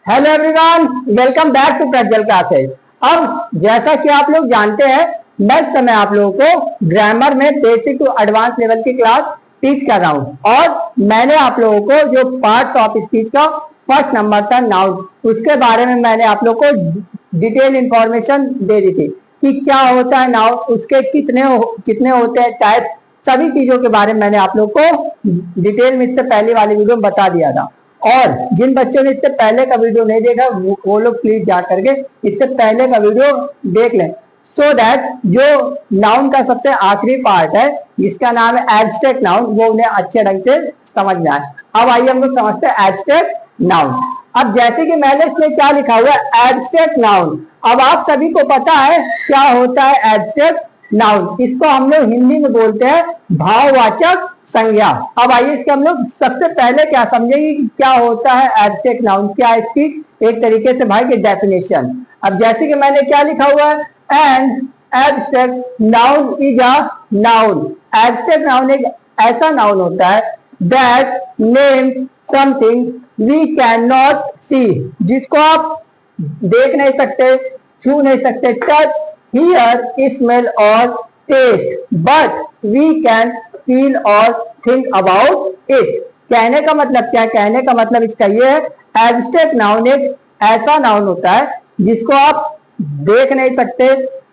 Hello everyone, welcome back to Prajwal classes. अब जैसा कि आप लोग जानते हैं, मैं इस समय आप लोगों को ग्रामर में बेसिक टू एडवांस लेवल की क्लास टीच कर रहा हूं। और मैंने आप लोगों को जो पार्ट्स ऑफ स्पीच का फर्स्ट नंबर था नाउन, उसके बारे में मैंने आप लोगों को डिटेल इंफॉर्मेशन दे दी थी कि क्या होता है नाउन, उसके कितने होते हैं टाइप, सभी चीजों के बारे में मैंने आप लोग को डिटेल में इससे पहले वाली वीडियो में बता दिया था। और जिन बच्चों ने इससे पहले का वीडियो नहीं देखा वो लोग प्लीज जा करके इससे पहले का वीडियो देख लें, सो दैट जो नाउन का सबसे आखिरी पार्ट है जिसका नाम है एब्स्ट्रैक्ट नाउन, वो उन्हें अच्छे ढंग से समझ में आए। अब आइए हम लोग समझते हैं एब्स्ट्रैक्ट नाउन। अब जैसे कि मैंने इसमें क्या लिखा हुआ है, एब्स्ट्रैक्ट नाउन। अब आप सभी को पता है क्या होता है एब्स्ट्रैक्ट नाउन। इसको हम लोग हिंदी में बोलते हैं भाववाचक संज्ञा। अब आइए इसके हम लोग सबसे पहले क्या समझेंगे कि क्या होता है एब्स्ट्रैक्ट नाउन, क्या इसकी एक तरीके से भाई की डेफिनेशन। अब जैसे कि मैंने क्या लिखा हुआ है, and abstract noun is a noun. Abstract noun एक ऐसा नाउन होता है that names something we can not see, जिसको आप देख नहीं सकते, छू नहीं सकते, टच, हियर, स्मेल और taste, but we can feel और थिंक अबाउट इट। कहने का मतलब क्या, कहने का मतलब इसका ये है, एब्स्ट्रैक्ट नाउन एक ऐसा नाउन होता है जिसको आप देख नहीं सकते,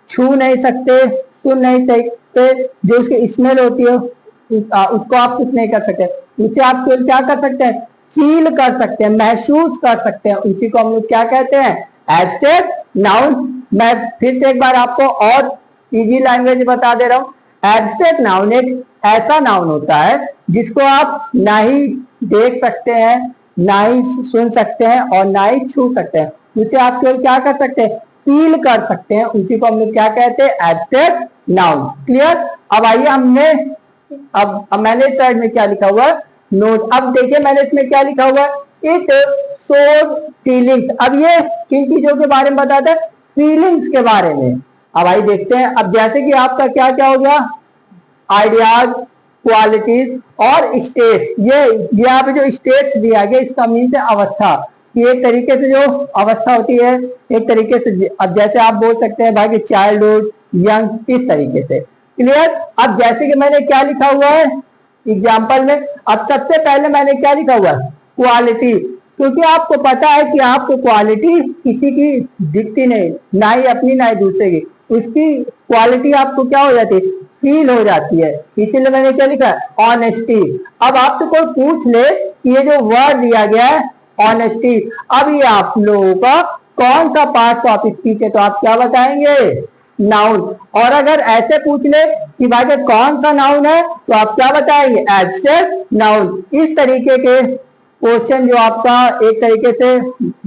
छू नहीं सकते, सुन नहीं सकते, जो उसकी स्मेल होती है उसको आप कुछ नहीं कर सकते, उसे आप केवल क्या कर सकते हैं, फील कर सकते हैं, महसूस कर सकते हैं। उसी को हम लोग क्या कहते हैं, एब्स्ट्रैक्ट नाउन। मैं फिर से एक बार आपको और इजी लैंग्वेज बता दे रहा हूं। एब्स्ट्रैक्ट नाउन एक ऐसा नाउन होता है जिसको आप ना ही देख सकते हैं, ना ही सुन सकते हैं और ना ही छू सकते हैं, उसे आप केवल क्या कर सकते हैं, फील कर सकते हैं। उसी को हम लोग क्या कहते हैं, एब्स्ट्रैक्ट नाउन। क्लियर। अब आइए हमने अब मैंने इस साइड में क्या लिखा हुआ है, नोट। अब देखिए मैंने इसमें क्या लिखा हुआ है, इट शोज फीलिंग्स। अब ये किन चीजों के बारे में बताता है, फीलिंग्स के बारे में। अब आइए देखते हैं। अब जैसे कि आपका क्या क्या हो गया, आइडियाज, क्वालिटीज और स्टेट्स। ये यहाँ पे जो स्टेट्स दिया गया इसका मीन है अवस्था, कि एक तरीके से जो अवस्था होती है, एक तरीके से अब जैसे आप बोल सकते हैं भाई कि चाइल्डहुड, यंग, इस तरीके से। क्लियर। अब जैसे कि मैंने क्या लिखा हुआ है एग्जाम्पल में, अब सबसे पहले मैंने क्या लिखा हुआ है, क्वालिटी। क्योंकि आपको पता है कि आपको क्वालिटी किसी की दिखती नहीं, ना ही अपनी ना ही दूसरे की, उसकी क्वालिटी आपको क्या हो जाती है, फील हो जाती है। इसीलिए मैंने क्या लिखा है, ऑनेस्टी। अब आपसे कोई पूछ ले कि ये जो वर्ड दिया गया है ऑनेस्टी, अब ये आप लोगों का कौन सा पार्ट ऑफ स्पीच है, तो आप क्या बताएंगे, नाउन। और अगर ऐसे पूछ ले कि भाई कौन सा नाउन है, तो आप क्या बताएंगे, एब्स्ट्रैक्ट नाउन। इस तरीके के क्वेश्चन जो आपका एक तरीके से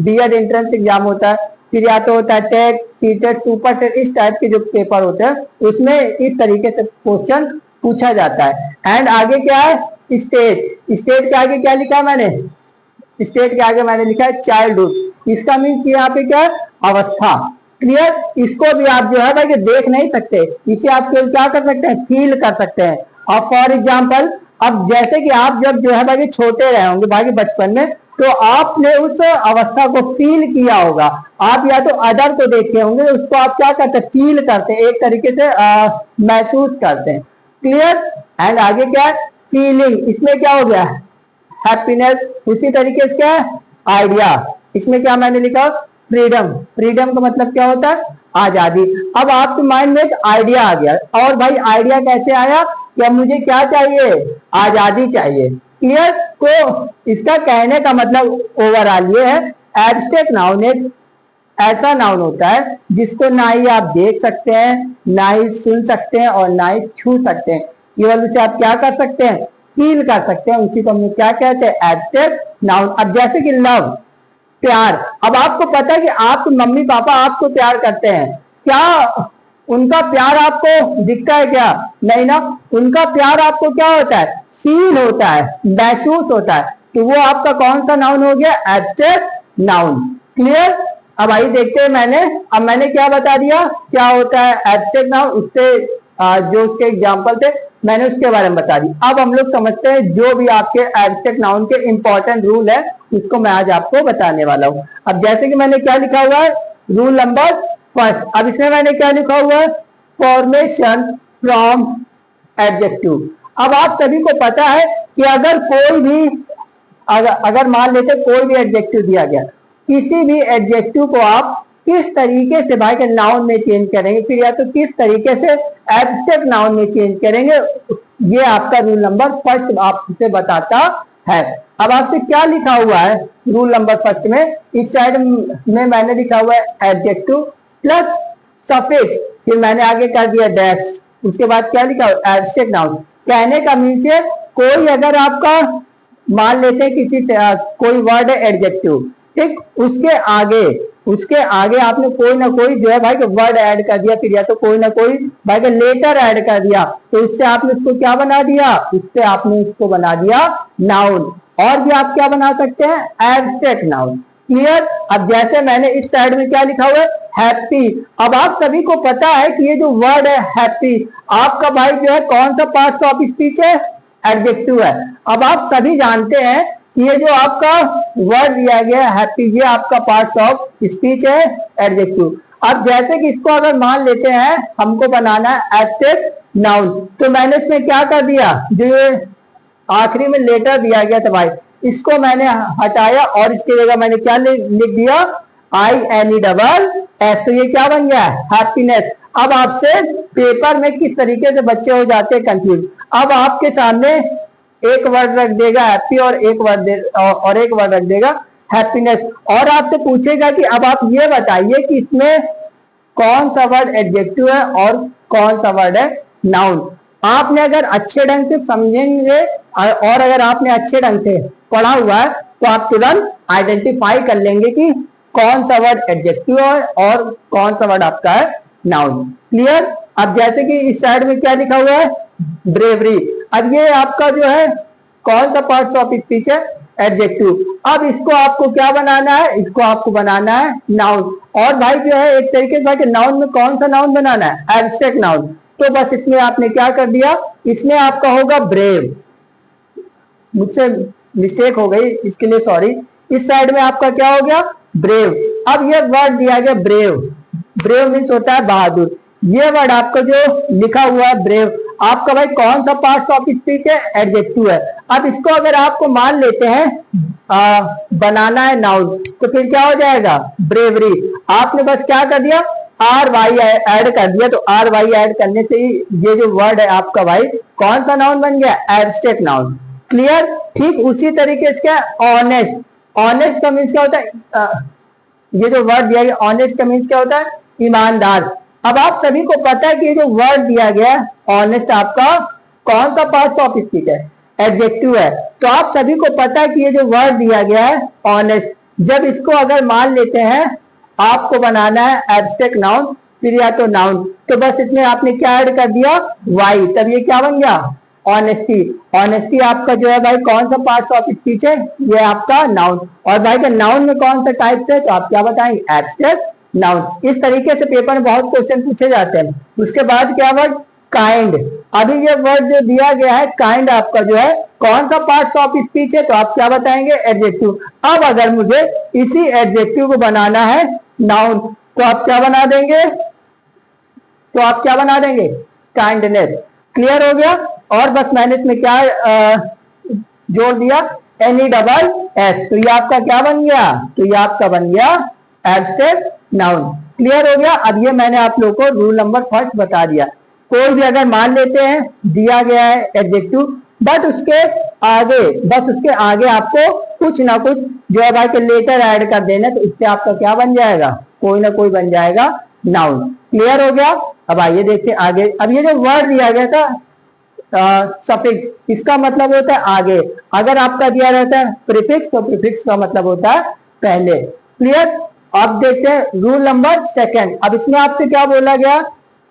बीएड एंट्रेंस एग्जाम होता है, फिर या तो होता है टेट, सीटेट, सुपर टेट, इस टाइप के जो पेपर होते हैं उसमें इस तरीके से क्वेश्चन पूछा जाता है। एंड आगे क्या है, स्टेट। स्टेट के आगे क्या लिखा है मैंने, स्टेट के आगे मैंने लिखा है चाइल्डहुड। इसका मीन्स यहाँ पे क्या है, अवस्था। क्लियर। इसको भी आप जो है भाई देख नहीं सकते, इसे आप क्या कर सकते हैं, फील कर सकते हैं। और फॉर एग्जाम्पल, अब जैसे कि आप जब जो है भाई छोटे रहे होंगे भाई बचपन में, तो आपने उस अवस्था को फील किया होगा। आप या तो अदर को देखे होंगे, उसको आप क्या करते हैं, फील करते हैं, एक तरीके से महसूस करते हैं। क्लियर। एंड आगे क्या है, फीलिंग। इसमें क्या हो गया, हैप्पीनेस। उसी तरीके से क्या है, आइडिया। इसमें क्या मैंने लिखा, फ्रीडम। फ्रीडम का मतलब क्या होता है, आजादी। अब आपके माइंड में एक आइडिया आ गया, और भाई आइडिया कैसे आया, कि अब मुझे क्या चाहिए, आजादी चाहिए। क्लियर। तो इसका कहने का मतलब ओवरऑल ये है, एब्स्ट्रैक्ट नाउन एक ऐसा नाउन होता है जिसको ना ही आप देख सकते हैं, ना ही सुन सकते हैं और ना ही छू सकते हैं, केवल उसे आप क्या कर सकते हैं, फील कर सकते हैं। उसी को हम क्या कहते हैं, एब्स्ट्रैक्ट नाउन। अब जैसे कि लव, प्यार। अब आपको पता है कि आपके मम्मी पापा आपको प्यार करते हैं, क्या उनका प्यार आपको दिखता है, क्या नहीं ना, उनका प्यार आपको क्या होता है, फील होता है, महसूस होता है। तो वो आपका कौन सा नाउन हो गया, एब्स्ट्रैक्ट नाउन। क्लियर। अब आइए देखते हैं, मैंने क्या बता दिया, क्या होता है एब्स्ट्रैक्ट नाउन, उससे जो उसके एग्जाम्पल थे मैंने उसके बारे में बता दी। अब हम लोग समझते हैं जो भी आपके एब्स्ट्रैक्ट नाउन के इंपॉर्टेंट रूल है उसको मैं आज आपको बताने वाला हूँ। अब जैसे कि मैंने क्या लिखा हुआ है, रूल नंबर फर्स्ट। अब इसमें मैंने क्या लिखा हुआ है, फॉर्मेशन फ्रॉम एडजेक्टिव। अब आप सभी को पता है कि अगर कोई भी अगर मान लेते कोई भी एडजेक्टिव दिया गया, किसी भी एडजेक्टिव को आप किस तरीके से भाई के नाउन में चेंज करेंगे, फिर या तो किस तरीके से एब्स्ट्रैक्ट नाउन में चेंज करेंगे, ये आपका रूल नंबर फर्स्ट आपसे बताता है। अब आपसे क्या लिखा हुआ है रूल नंबर फर्स्ट में, इस साइड में मैंने लिखा हुआ है एडजेक्टिव प्लस सफिक्स, फिर मैंने आगे कर दिया डैश, उसके बाद क्या लिखा हुआ एब्स्ट्रैक्ट नाउन। कहने का मीन्स है कोई अगर आपका मान लेते हैं किसी से कोई वर्ड है एडजेक्टिव, ठीक, उसके आगे आपने कोई ना कोई जो है भाई वर्ड ऐड कर दिया, फिर या तो कोई ना कोई भाई का लेटर ऐड कर दिया, तो इससे आपने उसको क्या बना दिया, इससे आपने उसको बना दिया नाउन। और भी आप क्या बना सकते हैं, एब्स्ट्रैक्ट नाउन। क्लियर। अब जैसे मैंने इस साइड में क्या लिखा हुआ है, हैप्पी। अब आप सभी को पता है कि ये जो वर्ड है हैप्पी, आपका भाई जो है कौन सा पार्ट ऑफ स्पीच है, एडजेक्टिव है। अब आप सभी जानते हैं कि ये जो आपका वर्ड दिया गया है हैप्पी, ये आपका पार्ट ऑफ स्पीच है, एडजेक्टिव। अब जैसे कि इसको अगर मान लेते हैं हमको बनाना है एब्स्ट्रैक्ट नाउन, तो मैंने इसमें क्या कर दिया, जो ये आखिरी में लेटर दिया गया था भाई, इसको मैंने हटाया और इसकी जगह मैंने क्या लिख दिया, INESS। तो ये क्या बन गया, हैप्पीनेस। अब आपसे पेपर में किस तरीके से बच्चे हो जाते हैं कंफ्यूज। अब आपके सामने एक वर्ड रख देगा हैप्पी और एक वर्ड रख देगा हैप्पीनेस, और आपसे पूछेगा कि अब आप ये बताइए कि इसमें कौन सा वर्ड एडजेक्टिव है और कौन सा वर्ड है नाउन। आपने अगर अच्छे ढंग से समझेंगे और अगर आपने अच्छे ढंग से पढ़ा हुआ है तो आप तुरंत आइडेंटिफाई कर लेंगे कि कौन सा वर्ड एडजेक्टिव है और कौन सा वर्ड आपका है नाउन। क्लियर। अब जैसे कि इस साइड में क्या लिखा हुआ है, ब्रेवरी। अब ये आपका जो है कौन सा पार्ट ऑफ स्पीच है, एडजेक्टिव। अब इसको आपको क्या बनाना है, इसको आपको बनाना है नाउन। और भाई जो है एक तरीके से भाई नाउन में कौन सा नाउन बनाना है, एब्स्ट्रैक्ट नाउन। तो बस इसमें आपने क्या कर दिया, इसमें आपका होगा ब्रेव। मुझसे मिस्टेक हो गई, इसके लिए सॉरी। इस साइड में आपका क्या हो गया, ब्रेव। अब ये वर्ड दिया गया ब्रेव, ब्रेव मीन्स होता है बहादुर। ये वर्ड आपका जो लिखा हुआ है ब्रेव, आपका भाई कौन सा पार्ट ऑफ स्पीच है, एडजेक्टिव है। अब इसको अगर आपको मान लेते हैं बनाना है नाउन, तो फिर क्या हो जाएगा, ब्रेवरी। आपने बस क्या कर दिया, RY ऐड कर दिया, तो RY ऐड करने से ही ये जो वर्ड है आपका भाई कौन सा नाउन बन गया, एब्स्ट्रैक्ट नाउन। क्लियर। ठीक उसी तरीके से ऑनेस्ट। ऑनेस्ट का मीन्स क्या होता है, ये जो वर्ड दिया गया ऑनेस्ट का मीन्स क्या होता है, ईमानदार। अब आप सभी को पता है कि ये जो वर्ड दिया गया है ऑनेस्ट आपका कौन सा पार्ट ऑफ स्पीच है, एडजेक्टिव है। तो आप सभी को पता है कि ये जो वर्ड दिया गया है ऑनेस्ट, जब इसको अगर मान लेते हैं आपको बनाना है एब्स्ट्रैक्ट नाउन फिर या तो नाउन, तो बस इसमें आपने क्या ऐड कर दिया, वाई, तब ये क्या बन गया, ऑनेस्टी। ऑनेस्टी आपका जो है भाई कौन सा पार्ट ऑफ स्पीच है, ये आपका नाउन। और भाई का नाउन में कौन सा टाइप है, तो आप क्या बताएंगे, एब्स्ट्रैक्ट नाउन। इस तरीके से पेपर में बहुत क्वेश्चन पूछे जाते हैं। उसके बाद क्या वर्ड, काइंड। अभी ये वर्ड जो दिया गया है काइंड आपका जो है कौन सा पार्ट ऑफ स्पीच है, तो आप क्या बताएंगे, एडजेक्टिव। अब अगर मुझे इसी एडजेक्टिव को बनाना है नाउन, तो आप क्या बना देंगे, तो आप क्या बना देंगे, काइंडनेस। क्लियर हो गया। और बस मैंने इसमें क्या जोड़ दिया, NESS। तो ये आपका क्या बन गया, तो ये आपका बन गया एब्स्ट्रैक्ट नाउन। क्लियर हो गया। अब ये मैंने आप लोगों को रूल नंबर फर्स्ट बता दिया। कोई भी अगर मान लेते हैं दिया गया है एडजेक्टिव, बट उसके आगे आपको कुछ ना कुछ जो है भाई के लेटर ऐड कर देना, तो इससे आपका क्या बन जाएगा, कोई ना कोई बन जाएगा नाउन। क्लियर हो गया। अब आइए देखते आगे। अब ये जो वर्ड दिया गया था सफिक्स, इसका मतलब होता है आगे। अगर आपका दिया रहता है प्रीफिक्स, तो प्रीफिक्स का मतलब होता है पहले। क्लियर। अब देखते हैं रूल नंबर सेकंड। अब इसमें आपसे क्या बोला गया,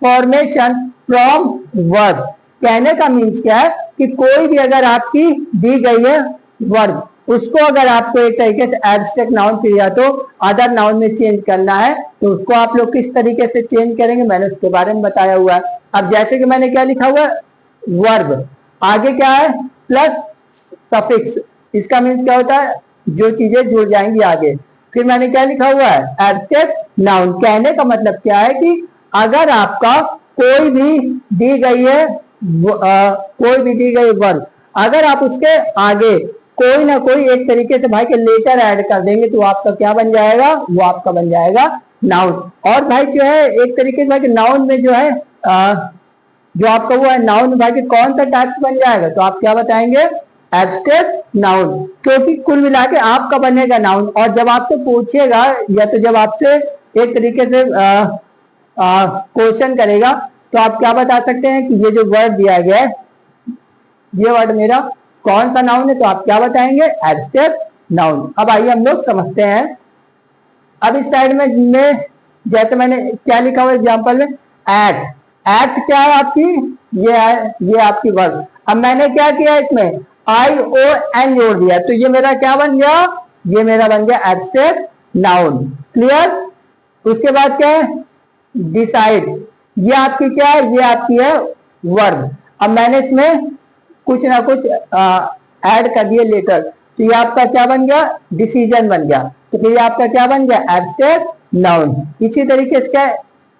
फॉर्मेशन फ्रॉम वर्ड। कहने का मीन्स क्या है कि कोई भी अगर आपकी दी गई है वर्ड, उसको अगर आपको एक तरीके से एब्स्ट्रैक्ट नाउन फिर या तो अदर नाउन में चेंज करना है तो उसको आप लोग किस तरीके से चेंज करेंगे, मैंने उसके बारे में बताया हुआ है। अब जैसे कि मैंने क्या लिखा हुआ है, वर्ब, आगे क्या है प्लस सफिक्स, इसका मीन्स क्या होता है जो चीजें जुड़ जाएंगी आगे। फिर मैंने क्या लिखा हुआ है, एब्स्ट्रैक्ट नाउन। कहने का मतलब क्या है कि अगर आपका कोई भी दी गई है कोई भी दी गई वर्ब, अगर आप उसके आगे कोई ना कोई एक तरीके से भाई के लेटर ऐड कर देंगे तो आपका क्या बन जाएगा, वो आपका बन जाएगा नाउन। और भाई जो है एक तरीके से भाई नाउन में जो है जो आपका वो है नाउन भाई के कौन सा टाइप बन जाएगा, तो आप क्या बताएंगे, एब्स्ट्रैक्ट नाउन, क्योंकि कुल मिला के आपका बनेगा नाउन। और जब आपसे पूछेगा या तो जब आपसे एक तरीके से क्वेश्चन करेगा तो आप क्या बता सकते हैं कि ये जो वर्ड दिया गया है ये वर्ड मेरा कौन सा नाउन है, तो आप क्या बताएंगे, एब्स्ट्रैक्ट नाउन। अब आइए हम लोग समझते हैं। अब इस साइड में जैसे मैंने क्या लिखा हुआ एग्जांपल में, एक्ट, एक्ट क्या है आपकी, ये आपकी वर्ब। अब मैंने क्या किया इसमें ION जोड़ दिया तो ये मेरा क्या बन गया, ये मेरा बन गया एब्स्ट्रैक्ट नाउन। क्लियर। उसके बाद क्या है, डिसाइड, ये आपकी क्या है, ये आपकी है वर्ब। अब मैंने इसमें कुछ ना कुछ ऐड कर दिए लेटर तो ये आपका क्या बन गया, डिसीजन बन गया। तो फिर आपका क्या बन गया, एब्स्ट्रैक्ट नाउन। इसी तरीके से क्या,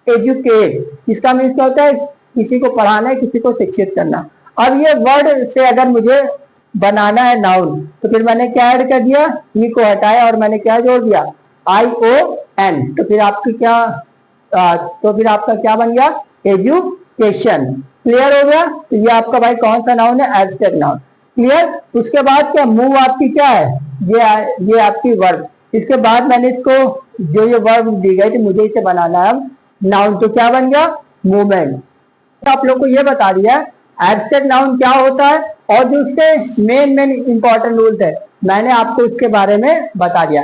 एजुकेट, इसका मीन्स क्या होता है, किसी को पढ़ाना है, किसी को शिक्षित करना। अब ये वर्ड से अगर मुझे बनाना है नाउन तो फिर मैंने क्या ऐड कर दिया, ई को हटाया और मैंने क्या जोड़ दिया, ION। तो फिर आपकी क्या तो फिर आपका क्या बन गया, एजुकेशन। क्लियर हो गया। तो ये आपका भाई कौन सा नाउन है, एब्स्ट्रैक्ट नाउन। क्लियर। उसके बाद क्या, मूव आपकी क्या है, ये आपकी वर्ब। इसके बाद मैंने इसको जो ये वर्ब दी गई थी मुझे इसे बनाना है नाउन, तो क्या बन गया, मूवमेंट। तो आप लोग को ये बता दिया एब्स्ट्रैक्ट नाउन क्या होता है और जो उसके मेन इंपॉर्टेंट रूल्स है मैंने आपको इसके बारे में बता दिया।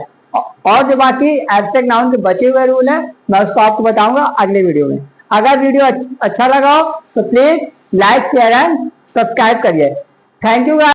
और जो बाकी एब्स्ट्रैक्ट नाउन के बचे हुए रूल है मैं उसको आपको बताऊंगा अगले वीडियो में। अगर वीडियो अच्छा लगा हो तो please like share and subscribe करिए। Thank you.